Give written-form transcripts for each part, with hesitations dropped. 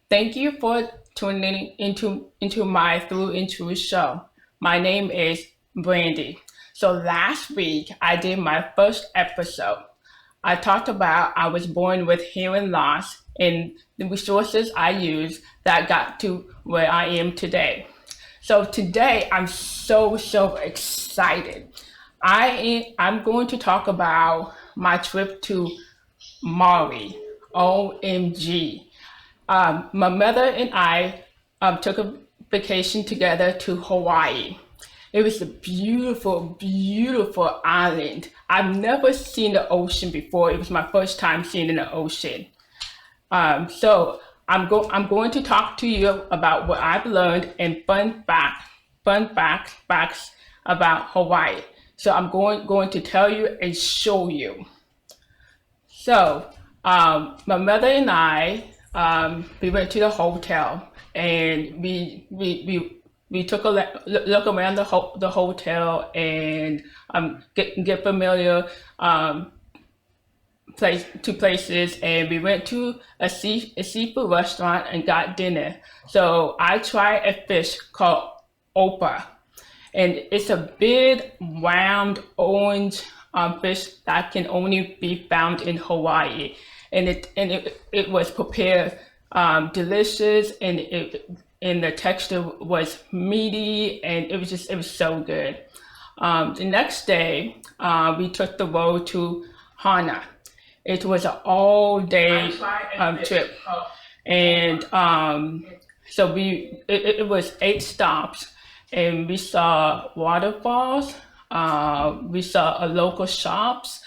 Thank you for tuning into my Through and True show. My name is Brandy. So last week I did my first episode. I talked about I was born with hearing loss and the resources I used that got to where I am today. So today I'm so excited. I'm going to talk about my trip to Mali. OMG. My mother and I took a vacation together to Hawaii. It was a beautiful island. I've never seen the ocean before. It was my first time seeing the ocean. So I'm going to talk to you about what I've learned and facts about Hawaii. So I'm going to tell you and show you. So, my mother and I, we went to the hotel and we took a look around the hotel and get familiar places, and we went to a seafood restaurant and got dinner. So I tried a fish called opa, and it's a big round orange fish that can only be found in Hawaii, and it was prepared delicious, and the texture was meaty, and it was so good. The next day, we took the road to Hana. It was an all day trip, and so it was 8 stops, and we saw waterfalls. We saw a local shops,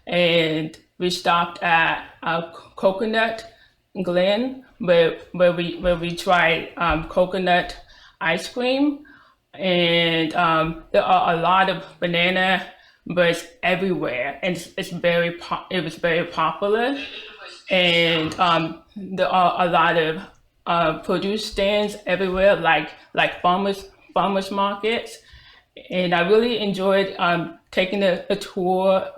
and we stopped at Coconut Glen, where we tried coconut ice cream, and there are a lot of banana birds everywhere, and it was very popular, and there are a lot of produce stands everywhere, like farmers markets, and I really enjoyed taking a tour,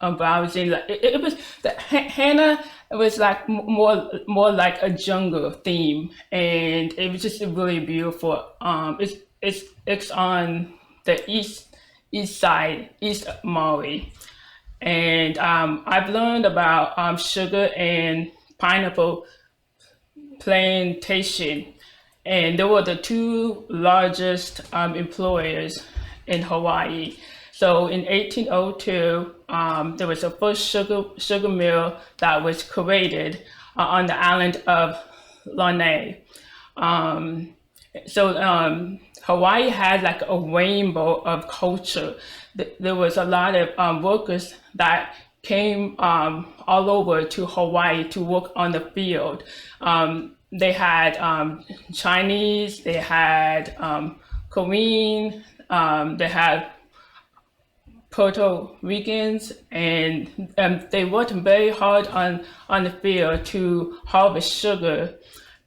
browsing. Like it was Hannah. It was like more like a jungle theme, and it was just really beautiful. It's on the east side, East Maui, and I've learned about sugar and pineapple plantation, and they were the two largest employers in Hawaii. So in 1802, there was a first sugar mill that was created on the island of Lanai. Um, Hawaii had like a rainbow of culture. There was a lot of workers that came all over to Hawaii to work on the field. They had Chinese, they had Korean, they had Puerto Ricans, and they worked very hard on the field to harvest sugar.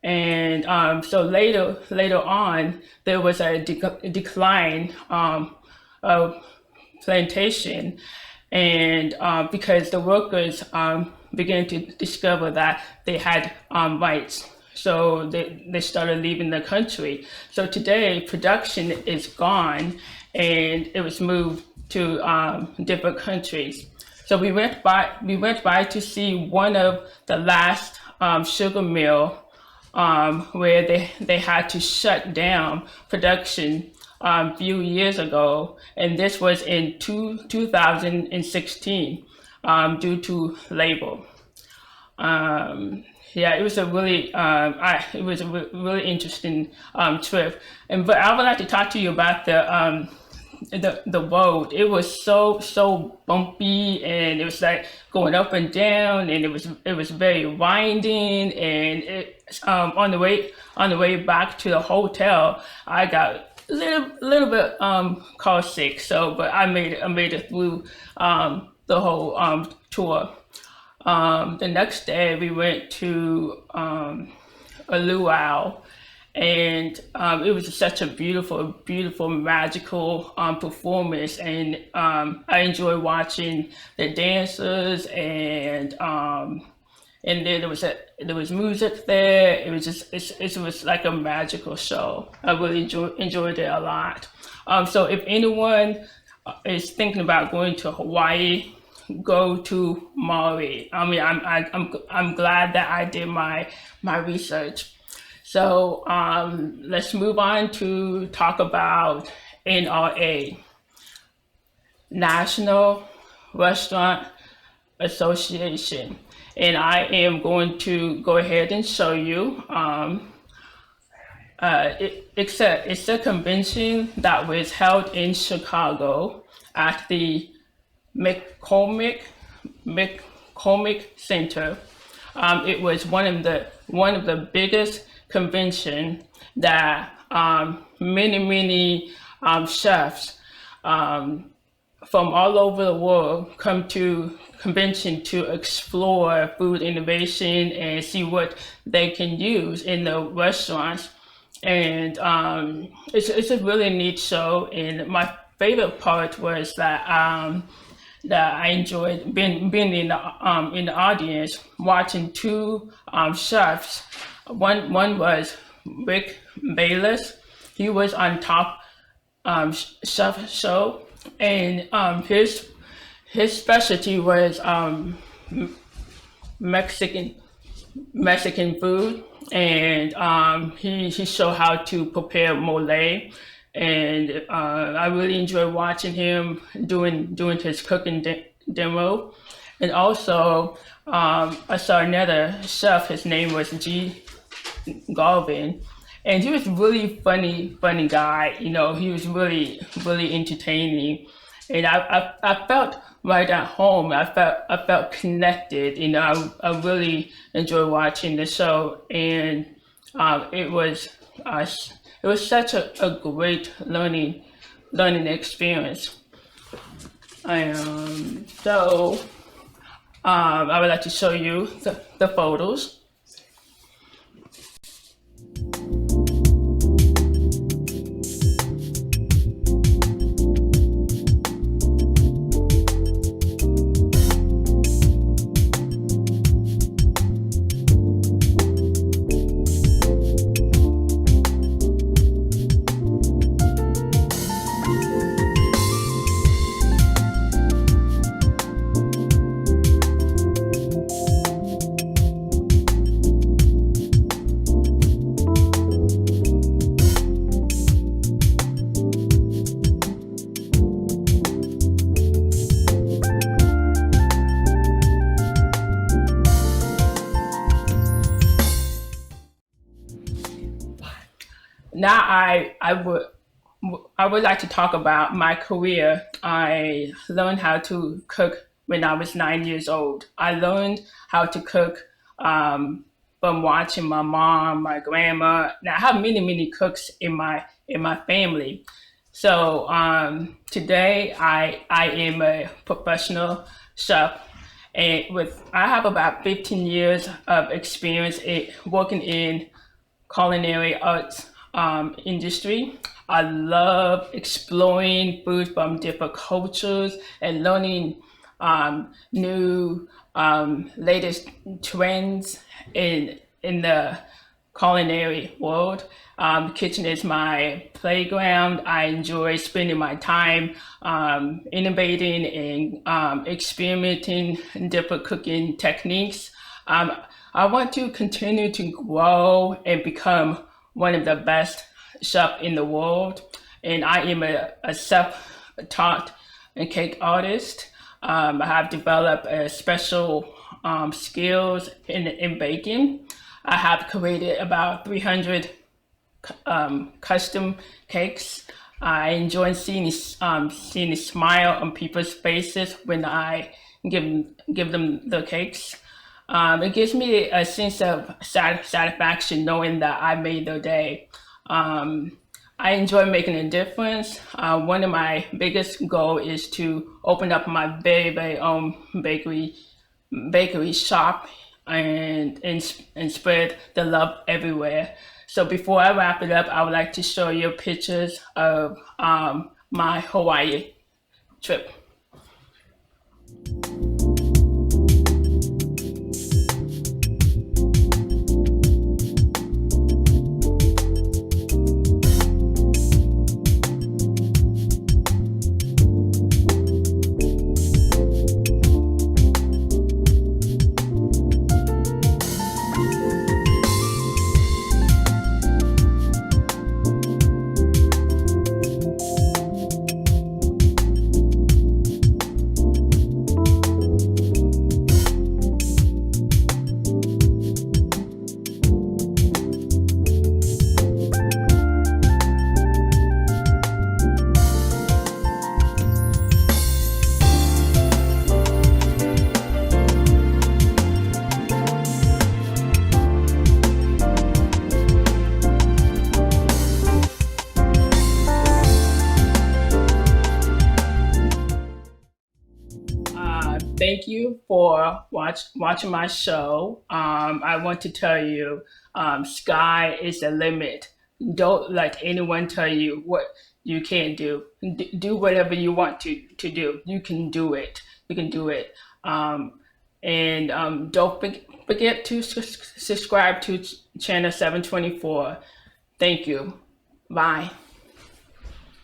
And so later on, there was a decline of plantation, and because the workers began to discover that they had rights, so they started leaving the country. So today, production is gone, and it was moved to different countries. So we went by to see one of the last sugar mill, where they had to shut down production a few years ago, and this was in 2016, due to labor. Yeah, it was a really interesting trip, and but I would like to talk to you about the road. It was so bumpy, and it was like going up and down, and it was very winding, and on the way back to the hotel, I got little bit car sick. So, but I made it through the whole tour. The next day we went to a luau, and it was such a beautiful, magical performance, and I enjoy watching the dancers, and and there was music there. It was just it was like a magical show. I really enjoyed it a lot. So if anyone is thinking about going to Hawaii, go to Maui. I mean, I'm glad that I did my research. So let's move on to talk about NRA, National Restaurant Association. And I am going to go ahead and show you. It's a convention that was held in Chicago at the McCormick Center. It was one of the biggest convention that many chefs from all over the world come to convention to explore food innovation and see what they can use in the restaurants. And it's a really neat show. And my favorite part was that I enjoyed being in the audience watching two chefs. One was Rick Bayless. He was on Top Chef show, and his specialty was Mexican Mexican food, and he showed how to prepare mole, and I really enjoyed watching him doing his cooking demo. And also, I saw another chef. His name was G. Garvin, and he was really funny guy. You know, he was really entertaining, and I felt right at home. I felt connected. You know, I really enjoyed watching the show, and it was such a great learning experience. So I would like to show you the photos. Now I would like to talk about my career. I learned how to cook when I was 9 years old. I learned how to cook from watching my mom, my grandma. Now I have many cooks in my family. So today I am a professional chef, and with I have about 15 years of experience working in culinary arts industry. I love exploring food from different cultures and learning new latest trends in the culinary world. Kitchen is my playground. I enjoy spending my time innovating and experimenting in different cooking techniques. I want to continue to grow and become one of the best chefs in the world. And I am a self-taught and cake artist. I have developed a special skills in baking. I have created about 300 custom cakes. I enjoy seeing the smile on people's faces when I give them the cakes. It gives me a sense of satisfaction knowing that I made their day. I enjoy making a difference. One of my biggest goals is to open up my very own bakery shop and spread the love everywhere. So before I wrap it up, I would like to show you pictures of my Hawaii trip. thank you for watching my show. I want to tell you, sky is the limit. Don't let anyone tell you what you can't do. Do whatever you want to do. You can do it. You can do it. And don't forget to subscribe to channel 724. Thank you. Bye.